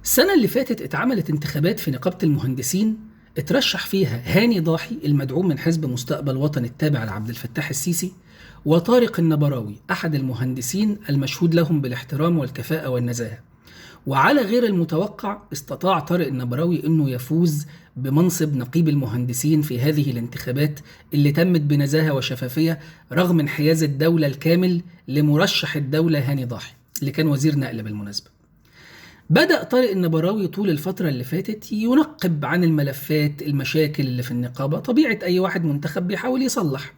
السنة اللي فاتت اتعملت انتخابات في نقابة المهندسين، اترشح فيها هاني ضاحي المدعوم من حزب مستقبل وطني التابع لعبد الفتاح السيسي، وطارق النبراوي أحد المهندسين المشهود لهم بالاحترام والكفاءة والنزاهة. وعلى غير المتوقع استطاع طارق النبراوي أنه يفوز بمنصب نقيب المهندسين في هذه الانتخابات اللي تمت بنزاهة وشفافية رغم انحياز الدولة الكامل لمرشح الدولة هاني ضاحي اللي كان وزير نقل بالمناسبة. بدأ طارق النبراوي طول الفترة اللي فاتت ينقب عن الملفات المشاكل اللي في النقابة، طبيعة أي واحد منتخب بيحاول يصلح.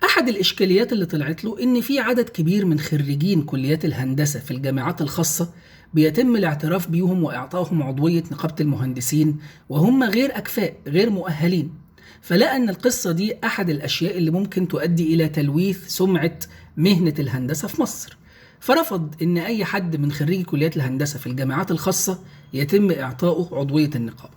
أحد الإشكاليات اللي طلعت له إن في عدد كبير من خريجين كليات الهندسة في الجامعات الخاصة بيتم الاعتراف بيهم وإعطائهم عضوية نقابة المهندسين وهم غير أكفاء غير مؤهلين، فلقى أن القصة دي أحد الأشياء اللي ممكن تؤدي إلى تلويث سمعة مهنة الهندسة في مصر، فرفض ان اي حد من خريجي كليات الهندسه في الجامعات الخاصه يتم اعطائه عضويه النقابه.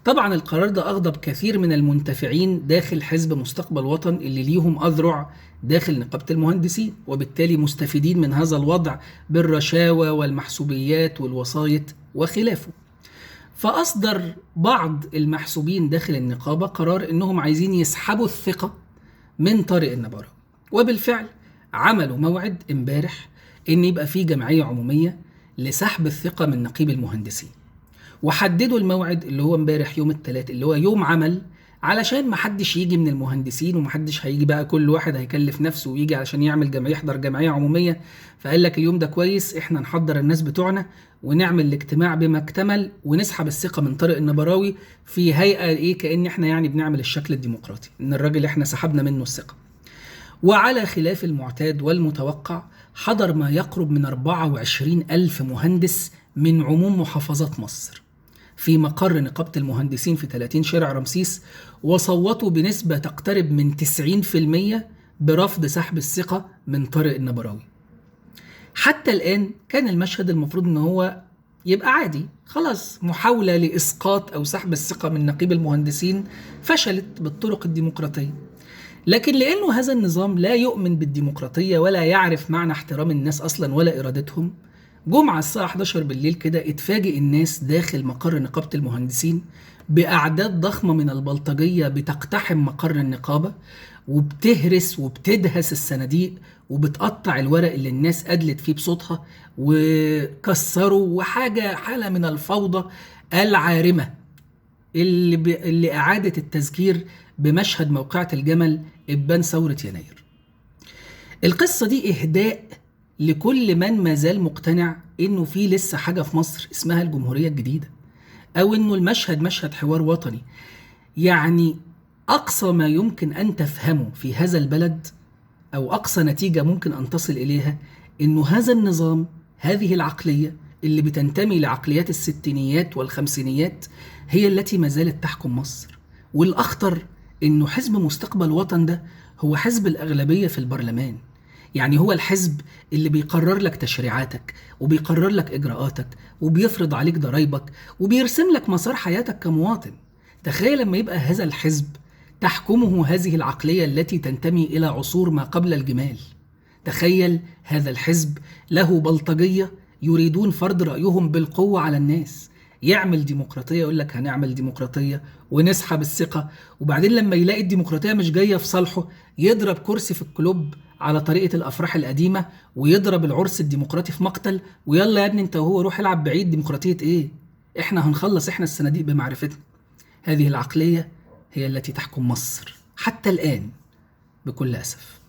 طبعا القرار ده اغضب كثير من المنتفعين داخل حزب مستقبل وطن اللي ليهم اذرع داخل نقابه المهندسين، وبالتالي مستفيدين من هذا الوضع بالرشاوى والمحسوبيات والوسايط وخلافه. فاصدر بعض المحسوبين داخل النقابه قرار انهم عايزين يسحبوا الثقه من طارق النبراوي، وبالفعل عملوا موعد امبارح ان يبقى في جمعيه عموميه لسحب الثقه من نقيب المهندسين، وحددوا الموعد اللي هو امبارح يوم الثلاث اللي هو يوم عمل، علشان ما حدش يجي من المهندسين ومحدش هيجي بقى كل واحد هيكلف نفسه ويجي علشان يعمل جمعيه يحضر جمعيه عموميه. فقال لك اليوم ده كويس احنا نحضر الناس بتوعنا ونعمل الاجتماع بما اكتمل ونسحب الثقه من طارق النبراوي في هيئه ايه كأن احنا يعني بنعمل الشكل الديمقراطي ان الراجل احنا سحبنا منه الثقه. وعلى خلاف المعتاد والمتوقع حضر ما يقرب من 24 ألف مهندس من عموم محافظات مصر في مقر نقابة المهندسين في 30 شارع رمسيس، وصوتوا بنسبة تقترب من 90% برفض سحب الثقة من طارق النبراوي. حتى الآن كان المشهد المفروض ان هو يبقى عادي، خلاص محاولة لإسقاط أو سحب الثقة من نقيب المهندسين فشلت بالطرق الديمقراطية، لكن لأنه هذا النظام لا يؤمن بالديمقراطية ولا يعرف معنى احترام الناس أصلا ولا إرادتهم، جمعة الساعة 11 بالليل كده اتفاجئ الناس داخل مقر نقابة المهندسين بأعداد ضخمة من البلطجية بتقتحم مقر النقابة وبتهرس وبتدهس الصناديق وبتقطع الورق اللي الناس أدلت فيه بصوتها وكسروا، وحاجة حالة من الفوضى العارمة اللي أعادت التذكير بمشهد موقعة الجمل إبان ثورة يناير. القصة دي إهداء لكل من ما زال مقتنع إنه في لسه حاجة في مصر اسمها الجمهورية الجديدة، أو إنه المشهد مشهد حوار وطني. يعني أقصى ما يمكن أن تفهمه في هذا البلد أو أقصى نتيجة ممكن أن تصل إليها إنه هذا النظام، هذه العقلية اللي بتنتمي لعقليات الستينيات والخمسينيات هي التي ما زالت تحكم مصر. والأخطر إنه حزب مستقبل وطن ده هو حزب الأغلبية في البرلمان، يعني هو الحزب اللي بيقرر لك تشريعاتك وبيقرر لك إجراءاتك وبيفرض عليك ضرايبك وبيرسم لك مسار حياتك كمواطن. تخيل لما يبقى هذا الحزب تحكمه هذه العقلية التي تنتمي إلى عصور ما قبل الجمال. تخيل هذا الحزب له بلطجية يريدون فرض رأيهم بالقوة على الناس، يعمل ديمقراطية يقول لك هنعمل ديمقراطية ونسحب الثقة، وبعدين لما يلاقي الديمقراطية مش جاية في صالحه يضرب كرسي في الكلوب على طريقة الأفراح القديمة ويضرب العرس الديمقراطي في مقتل، ويلا يا ابني انت وهو روح العب بعيد، ديمقراطية ايه؟ احنا هنخلص احنا الصناديق بمعرفتنا. هذه العقلية هي التي تحكم مصر حتى الآن بكل أسف.